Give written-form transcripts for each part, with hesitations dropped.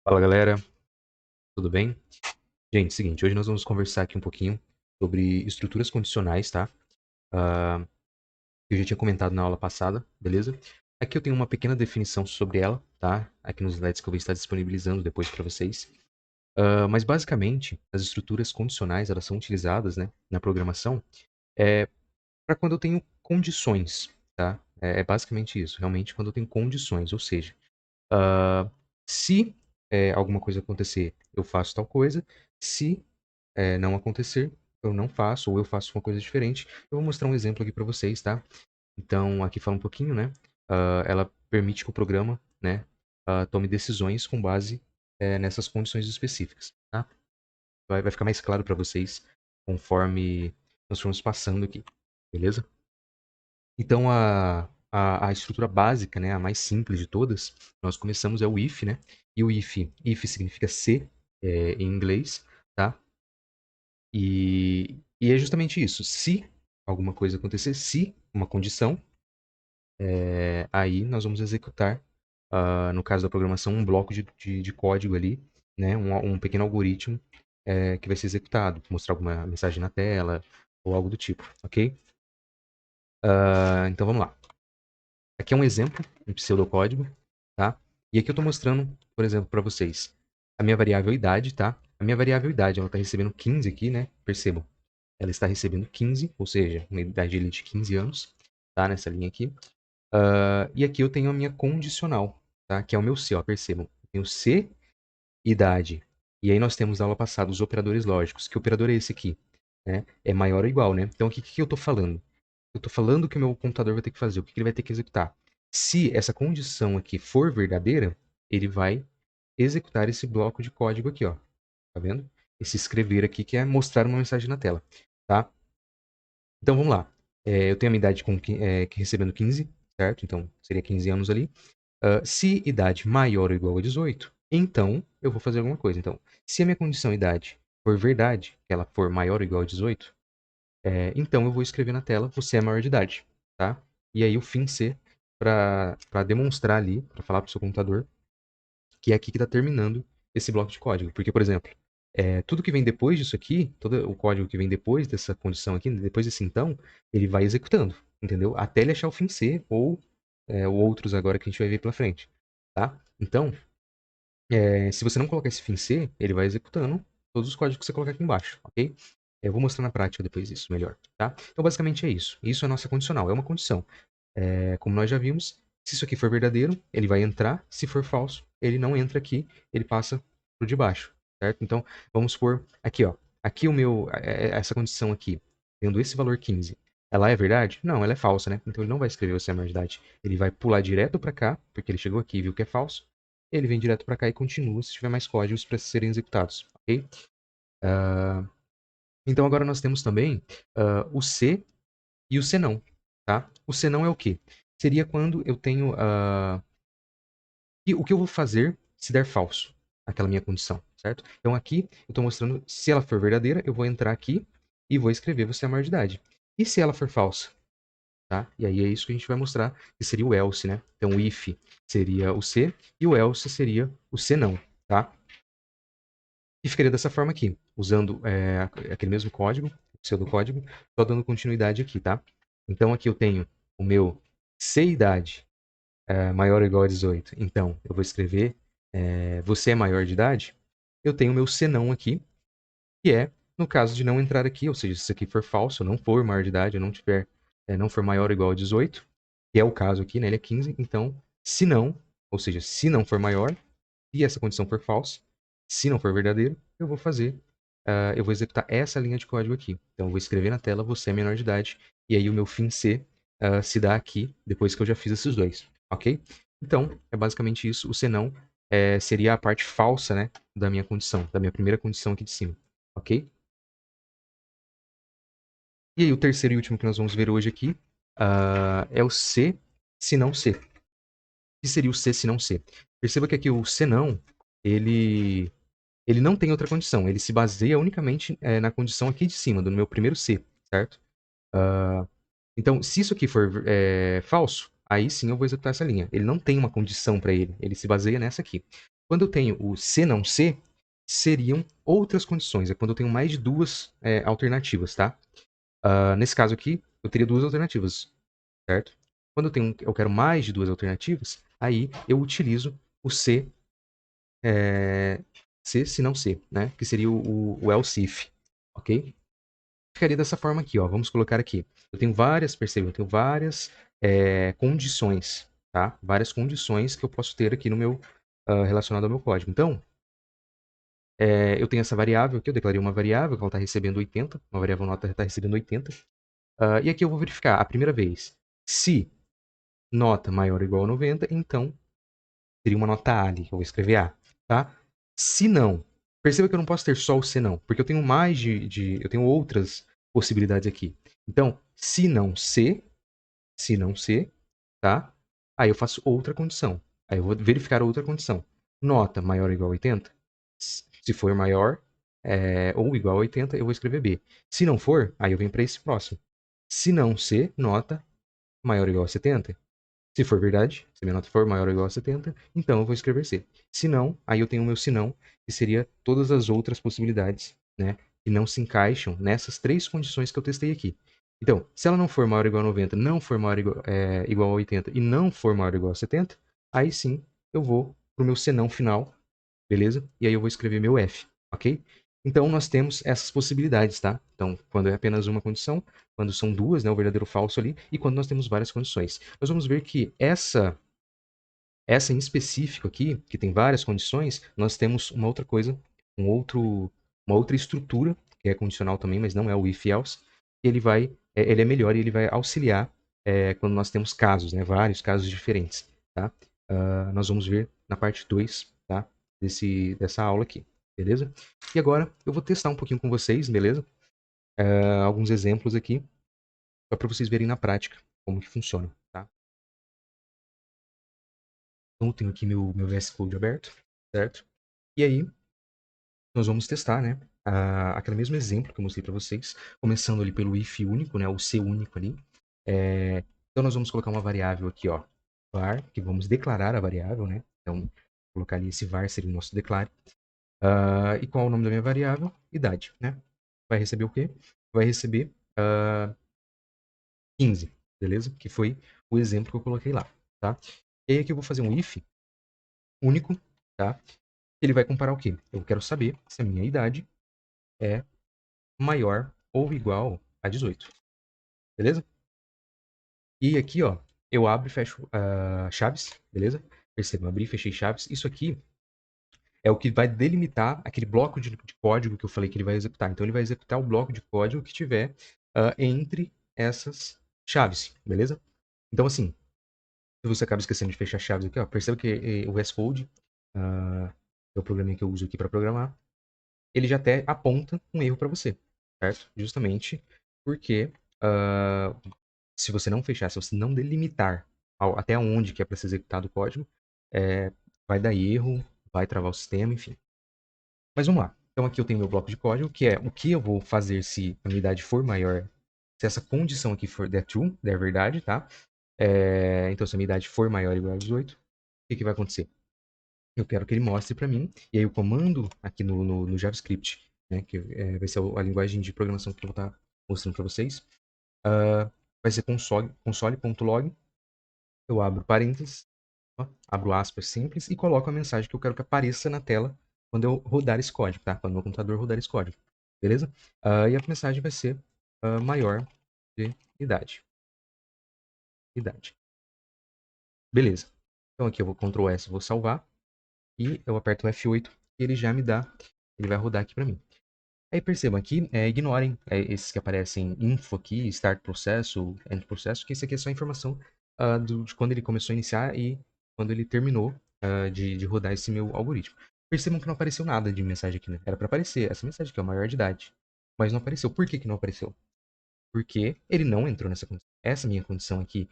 Fala galera, tudo bem? Gente, seguinte, hoje nós vamos conversar aqui um pouquinho sobre estruturas condicionais, tá? Que eu já tinha comentado na aula passada, beleza? Aqui eu tenho uma pequena definição sobre ela, tá? Aqui nos slides que eu vou estar disponibilizando depois para vocês. Mas basicamente, as estruturas condicionais, elas são utilizadas, né, na programação, para quando eu tenho condições, tá? É basicamente isso, realmente quando eu tenho condições, ou seja, se alguma coisa acontecer, eu faço tal coisa. Se não acontecer, eu não faço, ou eu faço uma coisa diferente. Eu vou mostrar um exemplo aqui para vocês, tá? Então, aqui fala um pouquinho, né? Ela permite que o programa, né, tome decisões com base nessas condições específicas, tá? Vai ficar mais claro para vocês conforme nós formos passando aqui, beleza? Então, a estrutura básica, né, a mais simples de todas, nós começamos é o if, né? E o if significa se em inglês, tá? E é justamente isso. Se alguma coisa acontecer, se uma condição, aí nós vamos executar, no caso da programação, um bloco de código ali, né? Um pequeno algoritmo que vai ser executado, mostrar alguma mensagem na tela ou algo do tipo, ok? Então vamos lá. Aqui é um exemplo, um pseudocódigo, tá? E aqui eu estou mostrando, por exemplo, para vocês, a minha variável idade, tá? A minha variável idade, ela está recebendo 15 aqui, né? Percebam. Ela está recebendo 15, ou seja, uma idade ali de 15 anos, tá? Nessa linha aqui. E aqui eu tenho a minha condicional, tá? Que é o meu C, ó, percebam. Eu tenho C, idade. E aí nós temos na aula passada os operadores lógicos. Que operador é esse aqui? Né? É maior ou igual, né? Então aqui o que eu estou falando? Eu estou falando que o meu computador vai ter que fazer, o que ele vai ter que executar. Se essa condição aqui for verdadeira, ele vai executar esse bloco de código aqui, ó. Tá vendo? Esse escrever aqui que é mostrar uma mensagem na tela, tá? Então vamos lá. Eu tenho a minha idade recebendo 15, certo? Então seria 15 anos ali. Se idade maior ou igual a 18, então eu vou fazer alguma coisa. Então, se a minha condição idade for verdade, que ela for maior ou igual a 18, então eu vou escrever na tela, você é maior de idade, tá? E aí o fim ser para demonstrar ali, para falar para o seu computador, que é aqui que está terminando esse bloco de código. Porque, por exemplo, tudo que vem depois disso aqui, todo o código que vem depois dessa condição aqui, depois desse então, ele vai executando, entendeu? Até ele achar o fim C ou outros agora que a gente vai ver pela frente, tá? Então, se você não colocar esse fim C, ele vai executando todos os códigos que você colocar aqui embaixo, ok? Eu vou mostrar na prática depois isso melhor, tá? Então, basicamente é isso. Isso é a nossa condicional, é uma condição. Como nós já vimos, se isso aqui for verdadeiro, ele vai entrar. Se for falso, ele não entra aqui, ele passa pro de baixo, certo? Então, vamos supor aqui, ó. Aqui essa condição aqui, tendo esse valor 15, ela é verdade? Não, ela é falsa, né? Então ele não vai escrever você é maior de idade. Ele vai pular direto para cá, porque ele chegou aqui e viu que é falso. Ele vem direto para cá e continua se tiver mais códigos para serem executados, ok? Então agora nós temos também o C e o se não, tá? O se não é o quê? Seria quando eu tenho e o que eu vou fazer se der falso aquela minha condição, certo? Então aqui eu estou mostrando se ela for verdadeira, eu vou entrar aqui e vou escrever você é maior de idade. E se ela for falsa, tá? E aí é isso que a gente vai mostrar, que seria o else, né? Então o if seria o se e o else seria o se não, tá? E ficaria dessa forma aqui, usando aquele mesmo código, pseudocódigo, só dando continuidade aqui, tá? Então aqui eu tenho o meu se idade maior ou igual a 18. Então, eu vou escrever você é maior de idade. Eu tenho o meu senão aqui, que é no caso de não entrar aqui, ou seja, se isso aqui for falso, eu não for maior de idade, eu não tiver, não for maior ou igual a 18, que é o caso aqui, né? Ele é 15. Então, se não, ou seja, se não for maior, e essa condição for falsa, se não for verdadeiro, eu vou fazer, eu vou executar essa linha de código aqui. Então, eu vou escrever na tela, você é menor de idade, e aí o meu fim C se dá aqui, depois que eu já fiz esses dois, ok? Então, é basicamente isso. O senão seria a parte falsa, né, da minha condição, da minha primeira condição aqui de cima, ok? E aí, o terceiro e último que nós vamos ver hoje aqui é o C, se não C. O que seria o C, se não C? Perceba que aqui o senão, ele não tem outra condição, ele se baseia unicamente na condição aqui de cima, do meu primeiro C, certo? Então, se isso aqui for falso, aí sim eu vou executar essa linha. Ele não tem uma condição para ele se baseia nessa aqui. Quando eu tenho o se não se, seriam outras condições. É quando eu tenho mais de duas alternativas, tá? Nesse caso aqui, eu teria duas alternativas, certo? Quando eu quero mais de duas alternativas, aí eu utilizo o se não se, né? Que seria o else if, ok? Ficaria dessa forma aqui, ó. Vamos colocar aqui. Eu tenho várias, percebam, eu tenho várias condições, tá? Várias condições que eu posso ter aqui no meu relacionado ao meu código. Então, eu tenho essa variável aqui, eu declarei uma variável que ela está recebendo 80, uma variável nota está recebendo 80. E aqui eu vou verificar a primeira vez. Se nota maior ou igual a 90, então seria uma nota A ali, eu vou escrever A, tá? Se não, perceba que eu não posso ter só o se não, porque eu tenho mais eu tenho outras possibilidades aqui. Então, se não se, tá? Aí eu faço outra condição. Aí eu vou verificar outra condição. Nota maior ou igual a 80? Se for maior ou igual a 80, eu vou escrever B. Se não for, aí eu venho para esse próximo. Se não C, nota maior ou igual a 70. Se for verdade, se minha nota for maior ou igual a 70, então eu vou escrever C. Se não, aí eu tenho o meu se não, que seria todas as outras possibilidades, né? Que não se encaixam nessas três condições que eu testei aqui. Então, se ela não for maior ou igual a 90, não for maior igual a 80 e não for maior ou igual a 70, aí sim eu vou para o meu senão final, beleza? E aí eu vou escrever meu F, ok? Então nós temos essas possibilidades, tá? Então, quando é apenas uma condição, quando são duas, né, o verdadeiro ou falso ali, e quando nós temos várias condições. Nós vamos ver que essa em específico aqui, que tem várias condições, nós temos uma outra coisa, uma outra estrutura, que é condicional também, mas não é o if-else, que ele é melhor e ele vai auxiliar quando nós temos casos, né, vários casos diferentes, tá? Nós vamos ver na parte 2, tá? Dessa aula aqui, beleza? E agora eu vou testar um pouquinho com vocês, beleza? Alguns exemplos aqui, só para vocês verem na prática como que funciona, tá? Então eu tenho aqui meu VS Code aberto, certo? E aí, nós vamos testar, né? Aquele mesmo exemplo que eu mostrei para vocês, começando ali pelo if único, né? O C único ali. Então, nós vamos colocar uma variável aqui, ó, var, que vamos declarar a variável, né? Então, vou colocar ali esse var seria o nosso declare. E qual é o nome da minha variável? Idade, né? Vai receber o quê? Vai receber 15, beleza? Que foi o exemplo que eu coloquei lá, tá? E aí aqui eu vou fazer um if único, tá? Ele vai comparar o quê? Eu quero saber se a minha idade é maior ou igual a 18. Beleza? E aqui, ó, eu abro e fecho chaves, beleza? Percebam, abri e fechei chaves. Isso aqui é o que vai delimitar aquele bloco de código que eu falei que ele vai executar. Então, ele vai executar o bloco de código que tiver entre essas chaves, beleza? Então, assim, se você acaba esquecendo de fechar chaves aqui, ó, perceba que o VS Code, é o programinha que eu uso aqui para programar, ele já até aponta um erro para você, certo? Justamente porque se você não fechar, se você não delimitar até onde que é para ser executado o código, vai dar erro, vai travar o sistema, enfim. Mas vamos lá. Então aqui eu tenho meu bloco de código, que é o que eu vou fazer se a minha idade for maior, se essa condição aqui for der true, der verdade, tá? Então se a minha idade for maior ou igual a 18, o que vai acontecer? Eu quero que ele mostre para mim, e aí o comando aqui no JavaScript, né, que vai ser a linguagem de programação que eu vou estar mostrando para vocês, vai ser console.log, eu abro parênteses, ó, abro aspas simples e coloco a mensagem que eu quero que apareça na tela quando eu rodar esse código, tá? Quando o meu computador rodar esse código, beleza? E a mensagem vai ser maior de idade. Beleza. Então aqui eu vou Ctrl S, vou salvar e eu aperto o F8 e ele já me dá, ele vai rodar aqui para mim. Aí percebam aqui, ignorem esses que aparecem info aqui, start processo, end processo, que isso aqui é só informação de quando ele começou a iniciar e quando ele terminou de rodar esse meu algoritmo. Percebam que não apareceu nada de mensagem aqui, né? Era para aparecer essa mensagem aqui, é maior de idade. Mas não apareceu. Por que que não apareceu? Porque ele não entrou nessa condição. Essa minha condição aqui,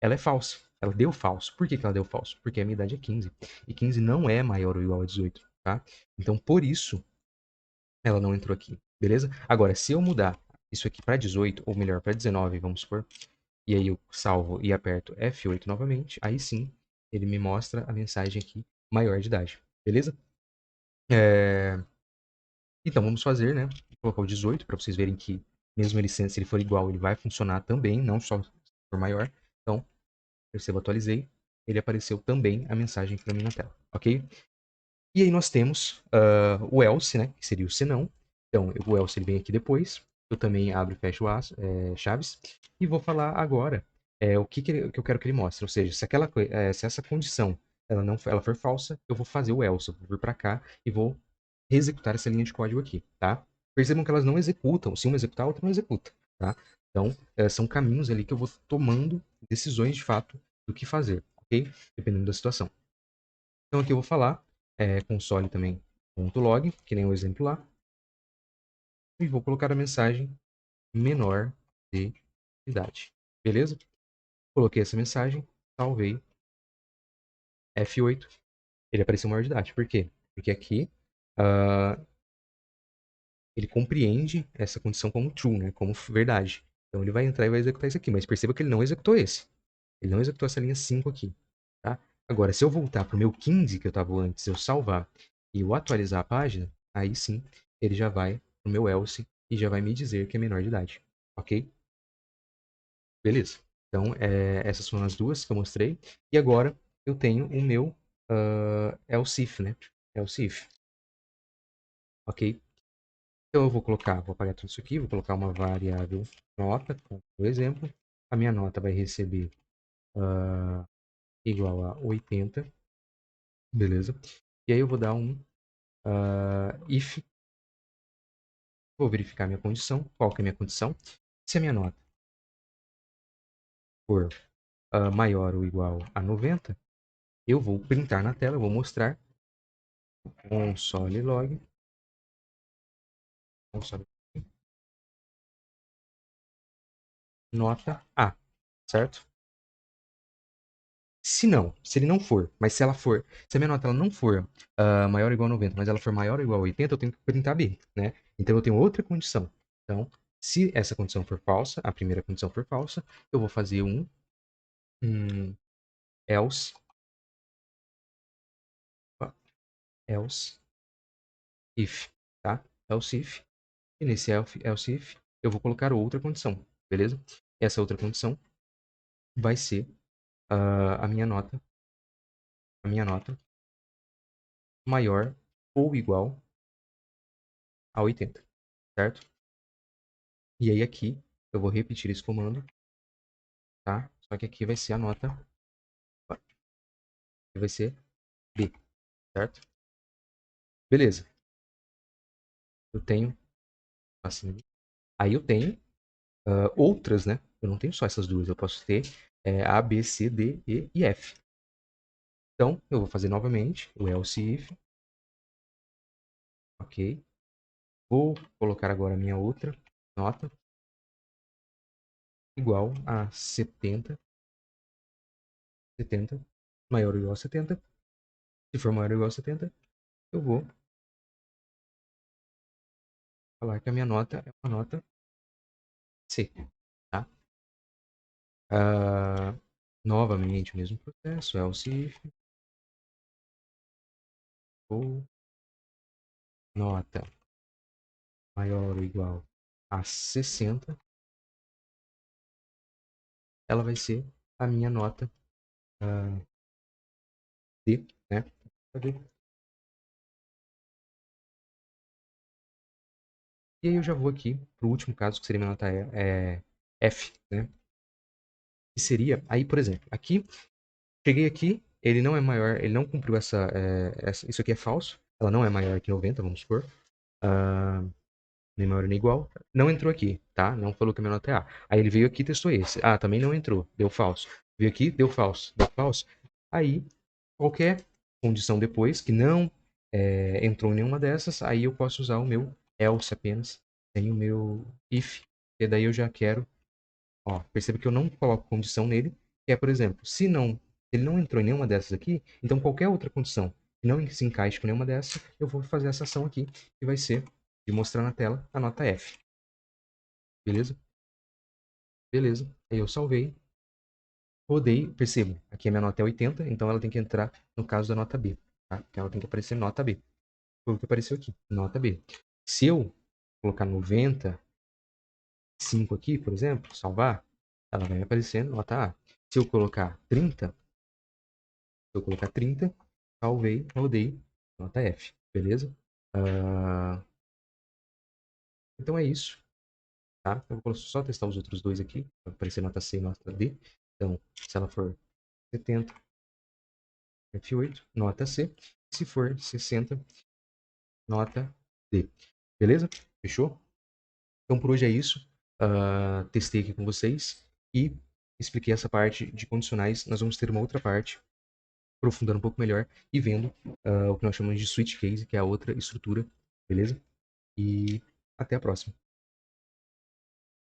ela é falsa. Ela deu falso. Por que que ela deu falso? Porque a minha idade é 15. E 15 não é maior ou igual a 18, tá? Então, por isso, ela não entrou aqui, beleza? Agora, se eu mudar isso aqui para 18, ou melhor, para 19, vamos supor, e aí eu salvo e aperto F8 novamente, aí sim, ele me mostra a mensagem aqui, maior de idade, Beleza? Então, vamos fazer, né? Vou colocar o 18 para vocês verem que, mesmo ele sendo, se ele for igual, ele vai funcionar também, não só se for maior. Então, perceba, atualizei. Ele apareceu também a mensagem para mim na tela, ok? E aí nós temos o else, né? Que seria o senão. Então, o else ele vem aqui depois. Eu também abro e fecho as chaves. E vou falar agora o que eu quero que ele mostre. Ou seja, se essa condição ela for falsa, eu vou fazer o else. Eu vou vir para cá e vou executar essa linha de código aqui, tá? Percebam que elas não executam. Se uma executar, a outra não executa, tá? Então, são caminhos ali que eu vou tomando decisões de fato do que fazer, ok? Dependendo da situação. Então aqui eu vou falar console também .log, que nem o exemplo lá, e vou colocar a mensagem menor de idade. Beleza? Coloquei essa mensagem, salvei, F8, ele apareceu maior de idade. Por quê? Porque aqui uh, ele compreende essa condição como true, né? Como verdade. Então ele vai entrar e vai executar isso aqui, mas perceba que ele não executou esse. Ele não executou essa linha 5 aqui, tá? Agora, se eu voltar para o meu 15 que eu estava antes, eu salvar e eu atualizar a página, aí sim, ele já vai para o meu else e já vai me dizer que é menor de idade, ok? Beleza. Então, essas foram as duas que eu mostrei. E agora eu tenho o meu else if, né? Else if, ok? Então eu vou apagar tudo isso aqui, vou colocar uma variável nota, por exemplo. A minha nota vai receber igual a 80, beleza? E aí eu vou dar um if, vou verificar minha condição. Qual que é a minha condição? Se a minha nota for maior ou igual a 90, eu vou printar na tela, eu vou mostrar console log, console nota A, certo? Se não, se ele não for, mas se ela for, se a minha nota ela não for maior ou igual a 90, mas ela for maior ou igual a 80, eu tenho que printar B, né? Então eu tenho outra condição. Então, se essa condição for falsa, a primeira condição for falsa, eu vou fazer um else, else if, tá? Else if. E nesse else if, eu vou colocar outra condição, beleza? Essa outra condição vai ser a minha nota maior ou igual a 80, certo? E aí aqui eu vou repetir esse comando, tá? Só que aqui vai ser a nota, que vai ser B, certo? Beleza. Eu tenho assim. Aí eu tenho outras, né? Eu não tenho só essas duas, eu posso ter A, B, C, D, E e F. Então, eu vou fazer novamente o else if, ok? Vou colocar agora a minha outra nota igual a 70, 70, maior ou igual a 70. Se for maior ou igual a 70, eu vou falar que a minha nota é uma nota C, tá? Novamente o mesmo processo, else if, ou nota maior ou igual a 60, ela vai ser a minha nota D, né? E aí eu já vou aqui para o último caso, que seria minha nota F, né? Que seria, aí por exemplo, aqui, cheguei aqui, ele não é maior, ele não cumpriu isso aqui é falso, ela não é maior que 90, vamos supor, nem maior nem igual, não entrou aqui, tá? Não falou que a minha nota é A. Aí ele veio aqui e testou esse, também não entrou, deu falso. Veio aqui, deu falso, deu falso. Aí, qualquer condição depois que não entrou em nenhuma dessas, aí eu posso usar o meu else apenas, sem o meu if, e daí eu já quero, ó, perceba que eu não coloco condição nele, que é, por exemplo, se ele não entrou em nenhuma dessas aqui, então qualquer outra condição que não se encaixe com nenhuma dessas, eu vou fazer essa ação aqui, que vai ser de mostrar na tela a nota F. Beleza? Beleza. Aí eu salvei, rodei, percebo, aqui a minha nota é 80, então ela tem que entrar no caso da nota B. tá? Então ela tem que aparecer nota B. Foi o que apareceu aqui, nota B. Se eu colocar 95 aqui, por exemplo, salvar, ela vai aparecer nota A. Se eu colocar 30, salvei, rodei, nota F, beleza? Então é isso, tá? Eu vou só testar os outros dois aqui, para aparecer nota C e nota D. Então, se ela for 70, F8, nota C. Se for 60, nota D. Beleza? Fechou? Então por hoje é isso. Testei aqui com vocês e expliquei essa parte de condicionais. Nós vamos ter uma outra parte, aprofundando um pouco melhor e vendo o que nós chamamos de switch case, que é a outra estrutura. Beleza? E até a próxima.